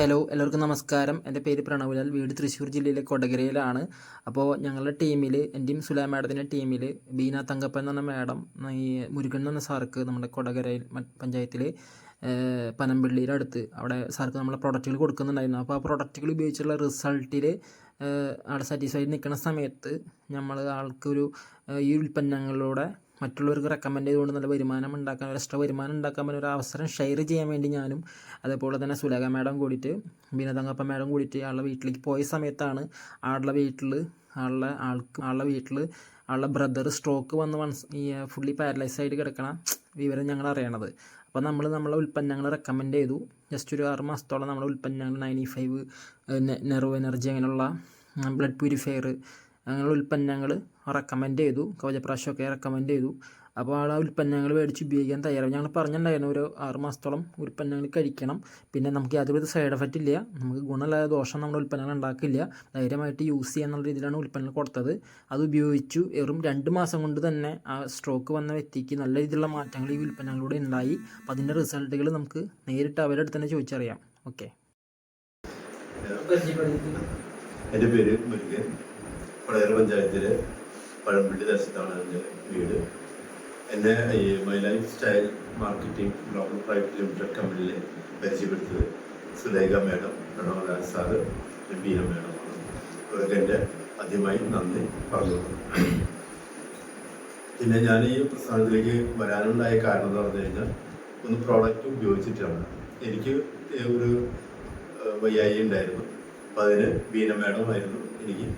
Hello, എല്ലാവർക്കും നമസ്കാരം. എൻ്റെ പേര് പ്രണവ്ലാൽ. വീട് തൃശ്ശൂർ ജില്ലയിലെ കൊടകരയിലാണ്. അപ്പോൾ ഞങ്ങളുടെ ടീമിൽ, എൻ്റെയും സുലാ മാഡത്തിൻ്റെ ടീമിൽ ബീന തങ്കപ്പൻ എന്ന് പറഞ്ഞ മാഡം, ഈ മുരുകൻ എന്ന് പറഞ്ഞ സാർക്ക് നമ്മുടെ കൊടകരയിൽ പഞ്ചായത്തിൽ പനമ്പള്ളിയുടെ അടുത്ത് അവിടെ സാർക്ക് നമ്മളെ പ്രൊഡക്റ്റുകൾ കൊടുക്കുന്നുണ്ടായിരുന്നു. അപ്പോൾ ആ പ്രൊഡക്റ്റുകൾ ഉപയോഗിച്ചുള്ള റിസൾട്ടിൽ ആൾ സാറ്റിസ്ഫൈഡ് നിൽക്കുന്ന സമയത്ത് നമ്മൾ ആൾക്കൊരു ഈ ഉൽപ്പന്നങ്ങളിലൂടെ മറ്റുള്ളവർക്ക് റെക്കമെൻഡ് ചെയ്തുകൊണ്ട് നല്ല വരുമാനം ഉണ്ടാക്കാൻ, ഒരു എക്സ്ട്രാ വരുമാനം ഉണ്ടാക്കാൻ പറ്റുന്ന ഒരു അവസരം ഷെയർ ചെയ്യാൻ വേണ്ടി ഞാനും അതേപോലെ തന്നെ സുലേഖ മാഡം കൂടിയിട്ട് ബീന തങ്കപ്പൻ മാഡം കൂടിയിട്ട് ആളുടെ വീട്ടിലേക്ക് പോയ സമയത്താണ് ആളുടെ വീട്ടിൽ ബ്രദർ സ്ട്രോക്ക് വന്ന് ഈ ഫുള്ളി പാരലൈസ് ആയിട്ട് കിടക്കണ വിവരം ഞങ്ങൾ അറിയണത്. അപ്പോൾ നമ്മളെ ഉൽപ്പന്നങ്ങൾ റെക്കമെൻഡ് ചെയ്തു. ജസ്റ്റ് ഒരു 6 മാസത്തോളം നമ്മുടെ ഉൽപ്പന്നങ്ങൾ 95 നെർവ് എനർജി അങ്ങനെയുള്ള ബ്ലഡ് പ്യൂരിഫയർ അങ്ങനെയുള്ള ഉൽപ്പന്നങ്ങൾ റെക്കമെൻഡ് ചെയ്തു. കവചപ്രാശമൊക്കെ റെക്കമെൻഡ് ചെയ്തു. അപ്പോൾ ആ ഉൽപ്പന്നങ്ങൾ മേടിച്ച് ഉപയോഗിക്കാൻ തയ്യാറാവും. ഞങ്ങൾ പറഞ്ഞിട്ടുണ്ടായിരുന്നു ഒരു 6 മാസത്തോളം ഉൽപ്പന്നങ്ങൾ കഴിക്കണം, പിന്നെ നമുക്ക് യാതൊരു സൈഡ് എഫക്റ്റ് ഇല്ല, നമുക്ക് ഗുണമില്ലാതെ ദോഷം നമ്മുടെ ഉൽപ്പന്നങ്ങൾ ഉണ്ടാക്കില്ല, ധൈര്യമായിട്ട് യൂസ് ചെയ്യാന്നുള്ള രീതിയിലാണ് ഉൽപ്പന്നങ്ങൾ കൊടുത്തത്. അത് ഉപയോഗിച്ചു. വെറും 2 മാസം കൊണ്ട് തന്നെ ആ സ്ട്രോക്ക് വന്ന വ്യക്തിക്ക് നല്ല രീതിയിലുള്ള മാറ്റങ്ങൾ ഈ ഉൽപ്പന്നങ്ങളിലൂടെ ഉണ്ടായി. അപ്പോൾ അതിൻ്റെ റിസൾട്ടുകൾ നമുക്ക് നേരിട്ട് അവരുടെ അടുത്ത് തന്നെ ചോദിച്ചറിയാം. ഓക്കെ. എൻ്റെ പേര് മുരുകൻ. കൊടകര പഞ്ചായത്തിലെ പഴമ്പള്ളി ദേശത്താണ് എൻ്റെ വീട്. എന്നെ ഈ my life style marketing global private limited കമ്പനിയിൽ പരിചയപ്പെടുത്തിയത് സുലേഖ മാഡം, പ്രണവ്ലാൽ സാറ്, ബീന മാഡമാണ്. അവർക്ക് എൻ്റെ ആദ്യമായി നന്ദി പറഞ്ഞു. പിന്നെ ഞാൻ ഈ പ്രസ്ഥാനത്തിലേക്ക് വരാനുണ്ടായ കാരണം എന്ന് പറഞ്ഞു കഴിഞ്ഞാൽ, ഒന്ന് പ്രോഡക്റ്റ് ഉപയോഗിച്ചിട്ടാണ്. എനിക്ക് ഒരു വയ്യായി ഉണ്ടായിരുന്നു. അപ്പോൾ അതിന് ബീന മാഡമായിരുന്നു എനിക്ക്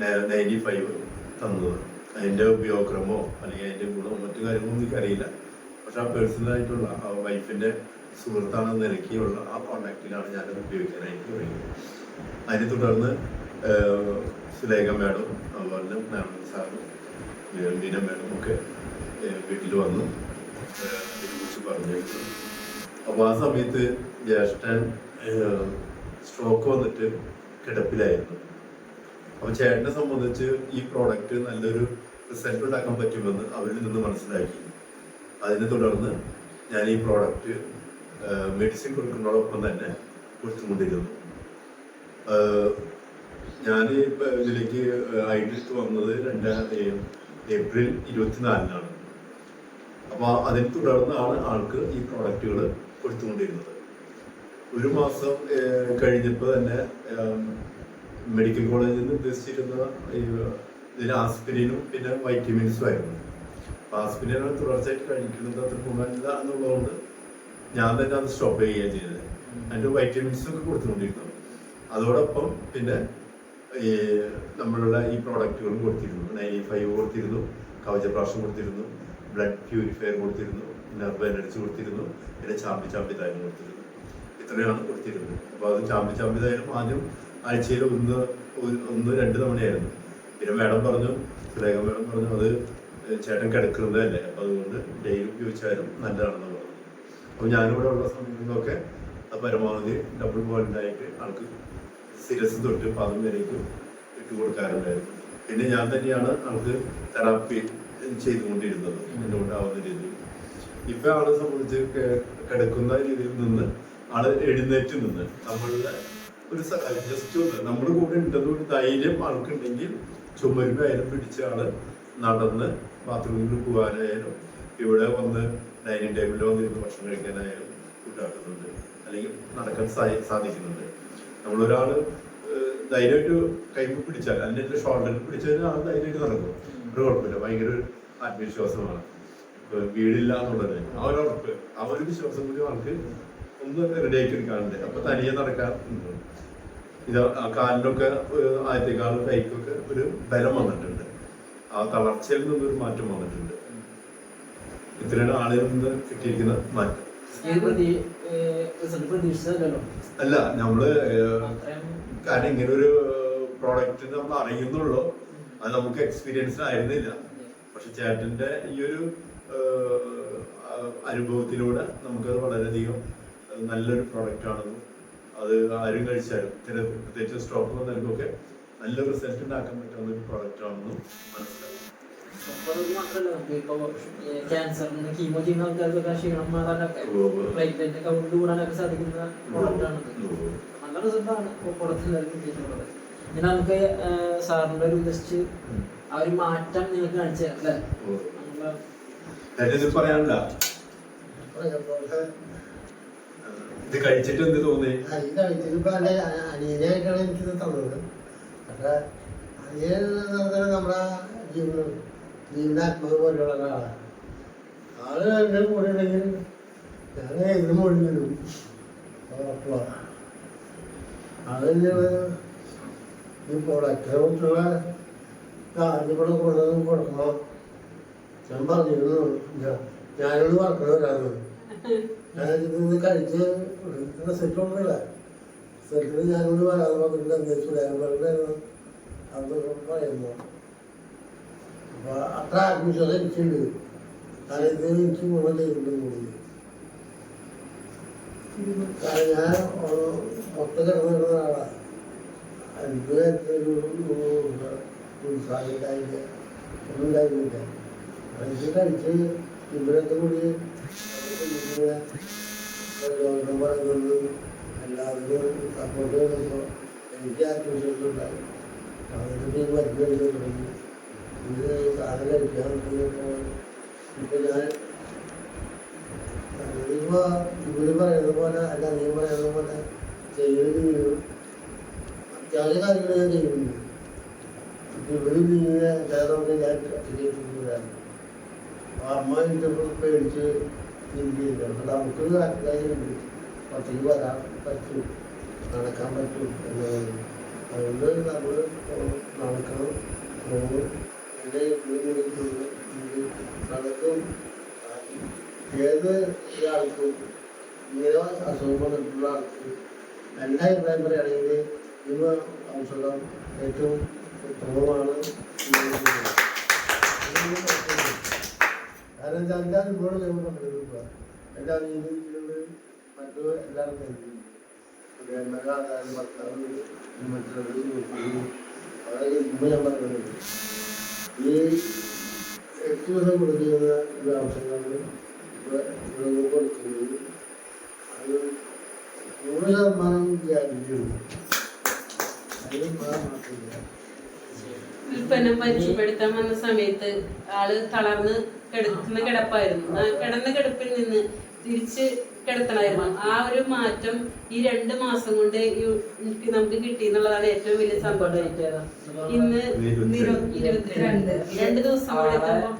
95 തന്നത്. അതിൻ്റെ ഉപയോഗക്രമോ അല്ലെങ്കിൽ അതിൻ്റെ ഗുണമോ മറ്റു കാര്യങ്ങളൊന്നും എനിക്കറിയില്ല. പക്ഷെ ആ പേഴ്സണലായിട്ടുള്ള ആ വൈഫിൻ്റെ സുഹൃത്താണെന്ന നിലയ്ക്കുള്ള ആ കോണ്ടാക്റ്റിലാണ് ഞാനത് ഉപയോഗിക്കാനായിട്ട് തുടങ്ങിയത്. അതിനെ തുടർന്ന് സുലേഖ മാഡം, അതുപോലെ മാഡം സാറും ബീന മാഡം ഒക്കെ വീട്ടിൽ വന്നു ഇതിനെക്കുറിച്ച് പറഞ്ഞിരുന്നു. അപ്പോൾ ആ സമയത്ത് ജ്യേഷ്ഠൻ സ്ട്രോക്ക് വന്നിട്ട് കിടപ്പിലായിരുന്നു. അപ്പോൾ ചേട്ടനെ സംബന്ധിച്ച് ഈ പ്രോഡക്റ്റ് നല്ലൊരു റിസൾട്ട് ഉണ്ടാക്കാൻ പറ്റുമെന്ന് അവരിൽ നിന്ന് മനസ്സിലാക്കി. അതിനെ തുടർന്ന് ഞാൻ ഈ പ്രോഡക്റ്റ് മെഡിസിൻ കൊടുക്കുന്നതോടൊപ്പം തന്നെ കൊടുത്തുകൊണ്ടിരുന്നു. ഞാൻ ഇതിലേക്ക് ഐഡിയത്ത് വന്നത് ഏപ്രിൽ 24-നാണ്. അപ്പോൾ അതിനെ തുടർന്നാണ് ആൾക്ക് ഈ പ്രോഡക്റ്റുകൾ കൊടുത്തുകൊണ്ടിരുന്നത്. ഒരു മാസം കഴിഞ്ഞപ്പോൾ തന്നെ മെഡിക്കൽ കോളേജിൽ നിന്ന് ഉദ്ദേശിച്ചിരുന്ന ഇതിൽ ആസ്പിരിനും പിന്നെ വൈറ്റമിൻസും ആയിരുന്നു. അപ്പോൾ ആസ്പിരിനാണ് തുടർച്ചയായിട്ട് കഴിക്കുന്നത്, അത്ര ഗുണമില്ല എന്നുള്ളതുകൊണ്ട് ഞാൻ തന്നെ അത് സ്റ്റോപ്പ് ചെയ്യുകയാണ് ചെയ്തത്. അതിൻ്റെ വൈറ്റമിൻസൊക്കെ കൊടുത്തുകൊണ്ടിരുന്നു. അതോടൊപ്പം പിന്നെ ഈ നമ്മളുടെ ഈ പ്രോഡക്റ്റുകളും കൊടുത്തിരുന്നു. 95 കൊടുത്തിരുന്നു, കവചപ്രാശം കൊടുത്തിരുന്നു, ബ്ലഡ് പ്യൂരിഫയർ കൊടുത്തിരുന്നു, നെർവ് എനർജി കൊടുത്തിരുന്നു, പിന്നെ ചാമ്പി തൈലം കൊടുത്തിരുന്നു. ഇത്രയാണ് കൊടുത്തിരുന്നത്. അപ്പോൾ അത് ചാമ്പി തൈലം ആദ്യം ആഴ്ചയിൽ 1-2 തവണയായിരുന്നു. പിന്നെ മാഡം പറഞ്ഞു, സുലേഖ മാഡം പറഞ്ഞു, അത് ചേട്ടൻ കിടക്കുന്നതല്ലേ, അപ്പോൾ അതുകൊണ്ട് ഡെയിലി ഉപയോഗിച്ചാലും നല്ലതാണെന്ന് പറഞ്ഞു. അപ്പോൾ ഞാനിവിടെ ഉള്ള സമയങ്ങളിലൊക്കെ അത് പരമാവധി ഡബിൾ ബോയിൽഡായിട്ട് ആൾക്ക് സിരസ് തൊട്ട് പാദം വരേക്കും ഇട്ട് കൊടുക്കാറുണ്ടായിരുന്നു. പിന്നെ ഞാൻ തന്നെയാണ് ആൾക്ക് തെറാപ്പി ചെയ്തുകൊണ്ടിരുന്നത് എന്നോണ്ടാവുന്ന രീതിയിൽ. ഇപ്പം ആളെ സംബന്ധിച്ച് കിടക്കുന്ന രീതിയിൽ നിന്ന് ആള് എഴുന്നേറ്റ് നിന്ന് നമ്മളുടെ ഒരു ജസ്റ്റ് ഒന്ന് നമ്മുടെ കൂടെ ഉണ്ടെന്നൊരു ധൈര്യം ആൾക്കുണ്ടെങ്കിൽ ചുമരുമായാലും പിടിച്ച ആള് നടന്ന് ബാത്റൂമിൽ പോകാനായാലും ഇവിടെ വന്ന് ഡൈനിങ് ടേബിളിൽ വന്നിരുന്ന് ഭക്ഷണം കഴിക്കാനായാലും കൂട്ടാക്കുന്നുണ്ട്, അല്ലെങ്കിൽ നടക്കാൻ സാധിക്കുന്നുണ്ട്. നമ്മളൊരാൾ ധൈര്യമായിട്ട് കൈപ്പ് പിടിച്ചാൽ, അതിൻ്റെ ഷോൾഡറിൽ പിടിച്ചാൽ ആൾ ധൈര്യമായിട്ട് നടക്കും, ഒരു കുഴപ്പമില്ല. ഭയങ്കര ഒരു ആത്മവിശ്വാസമാണ്. വീടില്ല എന്നുള്ളത് ആ ഒരു ഉറപ്പ്, ആ ഒരു വിശ്വാസം കൂടി ആൾക്ക് ഒന്ന് റെഡിയാക്കി എടുക്കാറുണ്ട്. അപ്പൊ തനിയെ നടക്കാറുണ്ട്. ഇത് ആ കാലിലൊക്കെ ആദ്യത്തെക്കാളും കൈക്കൊക്കെ ഒരു ബലം വന്നിട്ടുണ്ട്. ആ തളർച്ചയിൽ നിന്നൊരു മാറ്റം വന്നിട്ടുണ്ട്. ഇത്രയാണ് ആളിൽ നിന്ന് കിട്ടിയിരിക്കുന്ന മാറ്റം. അല്ല, നമ്മള് കാരണം ഇങ്ങനെ ഒരു പ്രോഡക്റ്റ് നമ്മൾ അറിയുന്നുള്ളൂ, അത് നമുക്ക് എക്സ്പീരിയൻസ് ആയിരുന്നില്ല. പക്ഷെ ചേട്ടന്റെ ഈ ഒരു അനുഭവത്തിലൂടെ നമുക്കത് വളരെയധികം നല്ലൊരു പ്രോഡക്റ്റ് ആണെന്നും അത് ആരും കഴിച്ചാലും പ്രത്യേകിച്ച് സ്ട്രോക്ക് വന്നവർക്കൊക്കെ നല്ല റിസൾട്ട് ഉണ്ടാക്കാൻ പറ്റുന്ന ഒരു പ്രോഡക്റ്റ് ആണെന്നും മനസ്സിലാവും. ക്യാൻസറിന് കീമോ ചെയ്യുന്ന ആൾക്കാർക്കൊക്കെ ക്ഷീണം മാറാനൊക്കെ പ്ലേറ്റ്ലെറ്റ് കൗണ്ട് കൂടാനൊക്കെ സാധിക്കുന്ന പ്രോഡക്റ്റ് ആണ്. നല്ല റിസൾട്ടാണ് കുളത്തിൽ കിട്ടിയിട്ടുള്ളത്. ഇനി നമുക്ക് സാറിൻ്റെ ഒരു ജസ്റ്റ് ആ ഒരു മാറ്റം നിങ്ങൾക്ക് കാണിച്ചു തരാം അല്ലേ? പറയാനില്ല. ഇത് കഴിച്ചിട്ട് എന്ത് തോന്നി? അനിയനായിട്ടാണ് എനിക്കിത് തന്നത്. പക്ഷെ അനിയൻ നമ്മുടെ ജീവിതാത്മക പോലെയുള്ള ഒരാളാണ്. ആള് എൻ്റെ കൂടെ ഉണ്ടെങ്കിൽ ഞാൻ എതിരും മൊഴി വരും. അത് ഈ പ്രൊഡക്റ്റിനെ കുറിച്ചുള്ള കാര്യങ്ങളെ കൊണ്ടുവന്ന് കൊടുക്കണം. ഞാൻ പറഞ്ഞിരുന്നു ഞാനോട് വർക്കണവരാണ്. ഞാനിത് കഴിച്ച് റിസൾട്ട് കൊണ്ടല്ല റിസൾട്ടിന് ഞാനോട് വരാതെ പറഞ്ഞിട്ട് അന്വേഷിച്ചില്ലായിരുന്നു അത് പറയുന്നു. അപ്പൊ അത്ര ആത്മവിശ്വാസം എനിക്കുണ്ട്. കാരണം ഇത് എനിക്ക് ഗുണം ചെയ്തിട്ടുണ്ട് കൂടുതൽ. കാരണം ഞാൻ മൊത്തം കിടന്നിരുന്ന ആളാണ്. എനിക്ക് ഒരു ഉത്സാഹമില്ലായില്ല, ഒന്നും ഉണ്ടായിരുന്നില്ല. ഇത് കഴിച്ച് ഇവരൊക്കെ കൂടി പ്രചോദനം പറയുന്നത് എല്ലാവരും സപ്പോർട്ട് ചെയ്യുമ്പോൾ എനിക്ക് ആത്മവിശ്വാസം ഉണ്ടായി. അതിന് മരുന്ന് കഴിക്കാൻ തുടങ്ങി. ഇത് സാധനം കഴിക്കാൻ തുടങ്ങിയപ്പോൾ ഇപ്പം ഞാൻ ഇപ്പോൾ ഇവര് പറയുന്നത് പോലെ അല്ല നീ പറയുന്നത് പോലെ ചെയ്യുന്നത് അത്യാവശ്യ കാര്യങ്ങൾ ഞാൻ ചെയ്യുന്നുണ്ട്. ഇപ്പം ഇവര് നീങ്ങുന്ന ചേർന്ന് ഞാൻ ചെയ്തിട്ടുള്ളതാണ്. അമ്മ ഇട്ടപ്പോൾ പേടിച്ച് ചിന്തിയില്ല. അപ്പം നമുക്ക് കാര്യമുണ്ട്, പത്തേക്ക് വരാൻ പറ്റും, നടക്കാൻ പറ്റും എന്നുള്ളത്. അതുകൊണ്ട് നമ്മൾ നടക്കണം, പോകും. എൻ്റെ നടക്കും. ഏത് ഒരാൾക്കും ഇങ്ങനെ അസുഖം വന്നിട്ടുള്ള ആൾക്ക് എൻ്റെ അഭിപ്രായം പറയുകയാണെങ്കിൽ ഈ ഔഷധം ഏറ്റവും ഉത്തമമാണ്. കാരണം എൻ്റെ അനുഭവം ഞങ്ങൾ പങ്കെടുക്കുക. എൻ്റെ അനിയനുണ്ട്, മറ്റു എല്ലാവർക്കും കഴിക്കുന്നുണ്ട്. എല്ലാ ആൾക്കാരും ഭർത്താവ് മറ്റുള്ളത് അവിടെ ഇരിക്കുമ്പോൾ ഞാൻ പറയുന്നത് ഈ 8 ദിവസം കൊടുക്കുന്ന ഒരു ആവശ്യങ്ങൾ കൊടുക്കുന്നത് അത് 100% ഗ്യാരണ്ടി ഉണ്ട്. അതിന് മാറ്റമില്ല. ഉൽപ്പന്നം പരിചയപ്പെടുത്താൻ വന്ന സമയത്ത് ആള് തളർന്ന് കിടക്കുന്ന കിടപ്പായിരുന്നു. ആ കിടന്ന കിടപ്പിൽ നിന്ന് തിരിച്ച് കിടത്തണമായിരുന്നു. ആ ഒരു മാറ്റം ഈ 2 മാസം കൊണ്ട് നമുക്ക് കിട്ടി എന്നുള്ളതാണ് ഏറ്റവും വലിയ സംഭവം. ഇന്ന് 22 2 ദിവസം കൂടെ എത്തുമ്പോ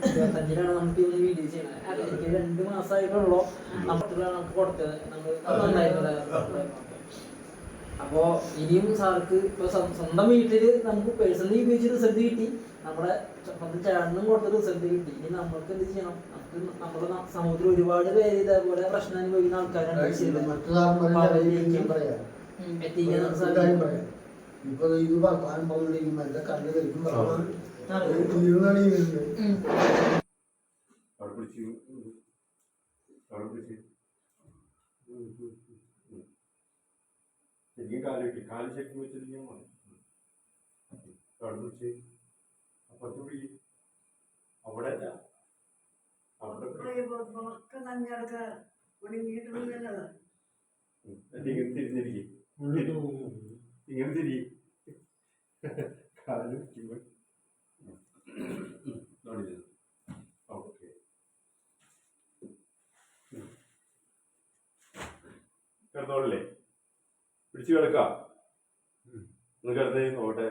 25-നാണ് നമുക്ക് ഈ വീഡിയോ ചെയ്യണത്. എനിക്ക് 2 മാസമായിട്ടുള്ളൂ നമുക്ക് കൊടുത്തത്. അപ്പോ ഇനിയും സാർക്ക് ഇപ്പൊ സ്വന്തം വീട്ടില് നമുക്ക് പേഴ്സണലി ഉപയോഗിച്ച് റിസൾട്ട് കിട്ടി, നമ്മുടെ സ്വന്തം ചേട്ടനും കൊടുത്ത റിസൾട്ട് കിട്ടി. ഇനി നമ്മൾക്ക് എന്ത് ചെയ്യണം? നമുക്ക് നമ്മുടെ സമൂഹത്തിൽ ഒരുപാട് പേര് ഇതേപോലെ പ്രശ്നം അനുഭവിക്കുന്ന ആൾക്കാരാണ്. ഇപ്പൊ ഇത് വർത്താനം പറഞ്ഞിരിക്കും എന്റെ കണ്ണ് കരിക്കും ശരിക്കും കാലിട്ട് കാല് ശരിക്കും വെച്ചിരിക്കാൻ കടന്നുച്ച് അപ്പുറത്ത് പിടിക്കും. അവിടെ അവിടെ ഇങ്ങനെ തിരിഞ്ഞിരിക്കും, ഇങ്ങനെ തിരിയും കാല് വെക്കുമ്പോൾ. ഓക്കെ, കിടന്നോളല്ലേ? പിടിച്ചു കിടക്കാം. ഒന്ന് കിടന്നേ നോട്ടെ.